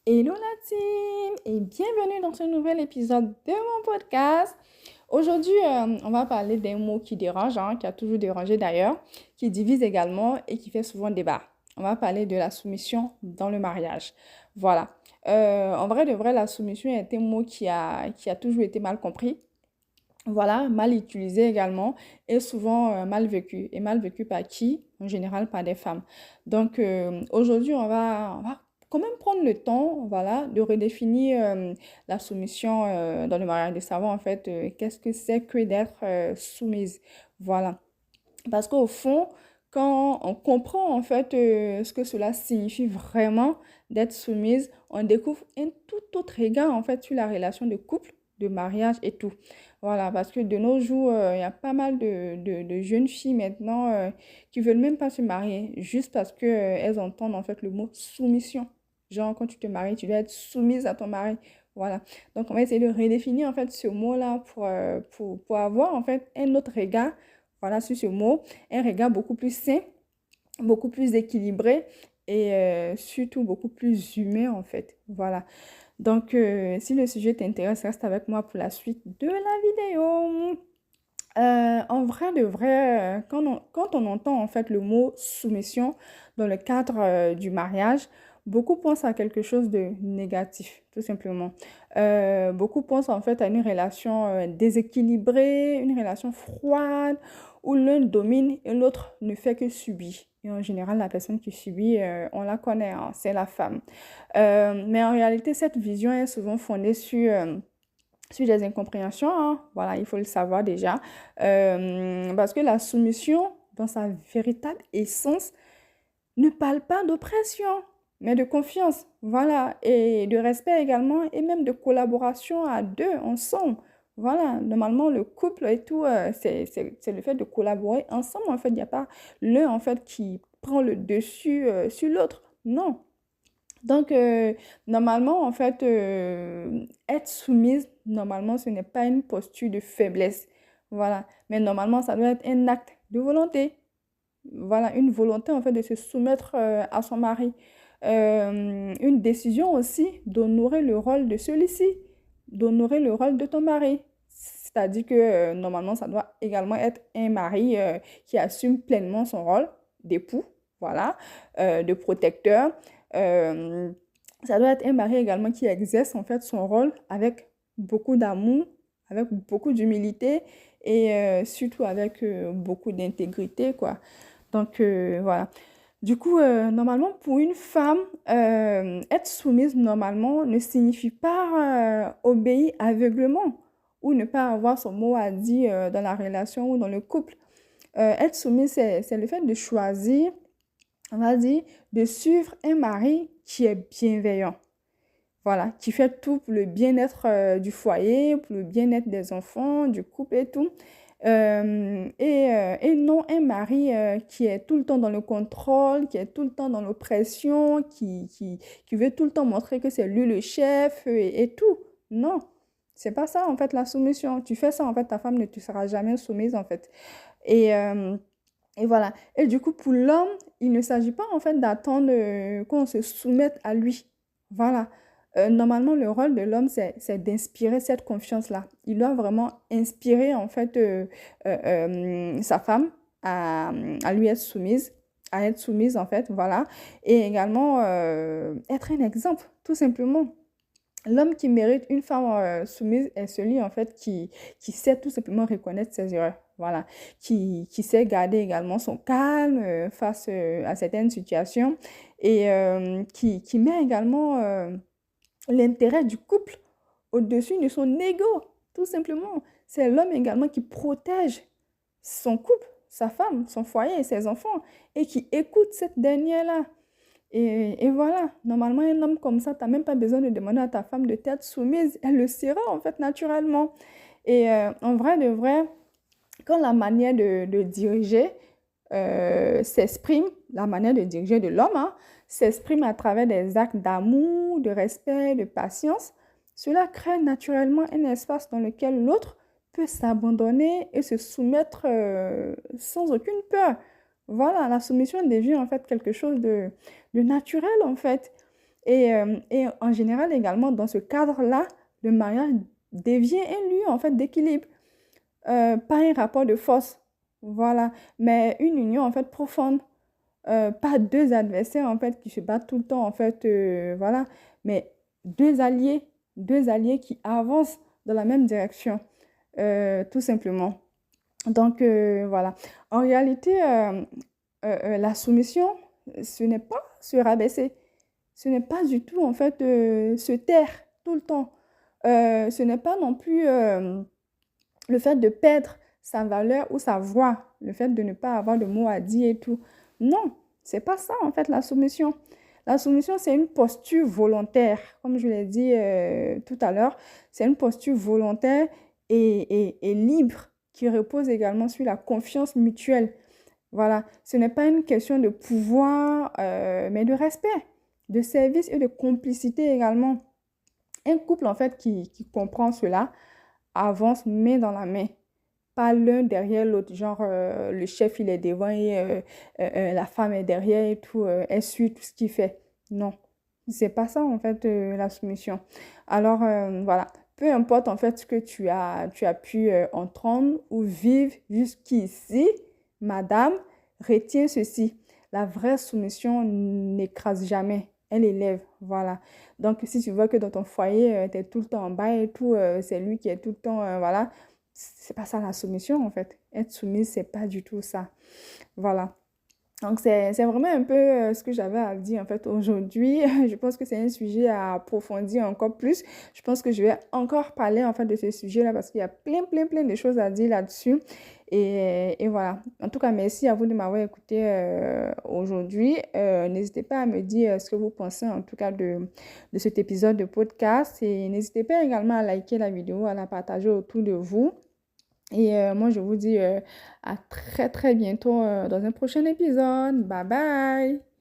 Hello la team et bienvenue dans ce nouvel épisode de mon podcast. Aujourd'hui, on va parler d'un mot qui dérange, qui a toujours dérangé d'ailleurs, qui divise également et qui fait souvent débat. On va parler de la soumission dans le mariage. Voilà. En vrai de vrai, la soumission est un mot qui a toujours été mal compris. Voilà, mal utilisé également et souvent mal vécu. Et mal vécu par qui? En général, par des femmes. Donc, aujourd'hui, on va quand même prendre le temps, voilà, de redéfinir la soumission dans le mariage, de savoir en fait qu'est-ce que c'est que d'être soumise. Voilà. Parce qu'au fond, quand on comprend en fait ce que cela signifie vraiment d'être soumise, on découvre un tout autre regard en fait sur la relation de couple, de mariage et tout. Voilà, parce que de nos jours, il y a pas mal de jeunes filles maintenant qui veulent même pas se marier juste parce que elles entendent en fait le mot soumission. Genre, quand tu te maries, tu dois être soumise à ton mari. Voilà. Donc, on va essayer de redéfinir en fait ce mot-là pour avoir en fait un autre regard, voilà, sur ce mot, un regard beaucoup plus sain, beaucoup plus équilibré et surtout beaucoup plus humain en fait. Voilà. Donc, si le sujet t'intéresse, reste avec moi pour la suite de la vidéo. En vrai de vrai, quand on entend en fait le mot soumission dans le cadre du mariage, beaucoup pensent à quelque chose de négatif, tout simplement. Beaucoup pensent en fait à une relation déséquilibrée, une relation froide, où l'un domine et l'autre ne fait que subir. Et en général, la personne qui subit, on la connaît, c'est la femme. Mais en réalité, cette vision est souvent fondée sur des incompréhensions, voilà, il faut le savoir déjà. Parce que la soumission, dans sa véritable essence, ne parle pas d'oppression, mais de confiance, voilà, et de respect également, et même de collaboration à deux, ensemble. Voilà, normalement, le couple et tout, c'est le fait de collaborer ensemble, en fait, il n'y a pas l'un, en fait, qui prend le dessus sur l'autre. Non. Donc, normalement, en fait, être soumise, normalement, ce n'est pas une posture de faiblesse. Voilà. Mais normalement, ça doit être un acte de volonté. Voilà, une volonté, en fait, de se soumettre à son mari. Une décision aussi d'honorer le rôle de celui-ci, d'honorer le rôle de ton mari. C'est-à-dire que, normalement, ça doit également être un mari qui assume pleinement son rôle d'époux, voilà, de protecteur. Euh, Ça doit être un mari également qui exerce en fait son rôle avec beaucoup d'amour, avec beaucoup d'humilité et surtout avec beaucoup d'intégrité, quoi. Donc, voilà. Du coup, normalement, pour une femme, être soumise, normalement, ne signifie pas obéir aveuglement ou ne pas avoir son mot à dire dans la relation ou dans le couple. Être soumise, c'est le fait de choisir, on va dire, de suivre un mari qui est bienveillant. Voilà, qui fait tout pour le bien-être du foyer, pour le bien-être des enfants, du couple et tout. Et non un mari qui est tout le temps dans le contrôle, qui est tout le temps dans l'oppression, qui veut tout le temps montrer que c'est lui le chef et tout. Non, c'est pas ça en fait la soumission. Tu fais ça en fait, ta femme ne te sera jamais soumise en fait. Et, euh, et voilà. Et du coup, pour l'homme, il ne s'agit pas en fait d'attendre qu'on se soumette à lui. Voilà. Normalement, le rôle de l'homme, c'est d'inspirer cette confiance-là. Il doit vraiment inspirer en fait sa femme à lui être soumise, à être soumise en fait, voilà. Et également être un exemple, tout simplement. L'homme qui mérite une femme soumise est celui en fait qui sait tout simplement reconnaître ses erreurs. Voilà, qui sait garder également son calme face à certaines situations et qui met également l'intérêt du couple au-dessus de son ego, tout simplement. C'est l'homme également qui protège son couple, sa femme, son foyer et ses enfants et qui écoute cette dernière-là. Et voilà, normalement, un homme comme ça, tu n'as même pas besoin de demander à ta femme de t'être soumise. Elle le sera, en fait, naturellement. Et en vrai de vrai, quand la manière de diriger s'exprime, la manière de diriger de l'homme s'exprime à travers des actes d'amour, de respect, de patience, cela crée naturellement un espace dans lequel l'autre peut s'abandonner et se soumettre sans aucune peur. Voilà, la soumission devient en fait quelque chose de naturel en fait. Et en général également, dans ce cadre-là, le mariage devient un lieu en fait d'équilibre, pas un rapport de force. Voilà, mais une union en fait profonde. Pas deux adversaires en fait qui se battent tout le temps en fait, voilà, mais deux alliés qui avancent dans la même direction, tout simplement. Donc voilà. En réalité, la soumission, ce n'est pas se rabaisser, ce n'est pas du tout en fait se taire tout le temps. Ce n'est pas non plus le fait de perdre sa valeur ou sa voix, le fait de ne pas avoir de mots à dire et tout. Non, c'est pas ça en fait la soumission. La soumission, c'est une posture volontaire, comme je l'ai dit tout à l'heure, c'est une posture volontaire et libre qui repose également sur la confiance mutuelle. Voilà, ce n'est pas une question de pouvoir, mais de respect, de service et de complicité également. Un couple en fait qui comprend cela avance main dans la main, pas l'un derrière l'autre, genre le chef il est devant et la femme est derrière et tout, elle suit tout ce qu'il fait. Non, c'est pas ça en fait la soumission. Alors voilà, peu importe en fait ce que tu as pu entendre ou vivre jusqu'ici, madame, retiens ceci. La vraie soumission n'écrase jamais, elle élève, voilà. Donc si tu vois que dans ton foyer, tu es tout le temps en bas et tout, c'est lui qui est tout le temps, voilà, c'est pas ça la soumission en fait. Être soumise, c'est pas du tout ça. Voilà. Donc, c'est vraiment un peu ce que j'avais à dire en fait aujourd'hui. Je pense que c'est un sujet à approfondir encore plus. Je pense que je vais encore parler en fait de ce sujet-là parce qu'il y a plein de choses à dire là-dessus. Et voilà. En tout cas, merci à vous de m'avoir écouté aujourd'hui. N'hésitez pas à me dire ce que vous pensez en tout cas de cet épisode de podcast. Et n'hésitez pas également à liker la vidéo, à la partager autour de vous. Et moi, je vous dis à très bientôt dans un prochain épisode. Bye bye!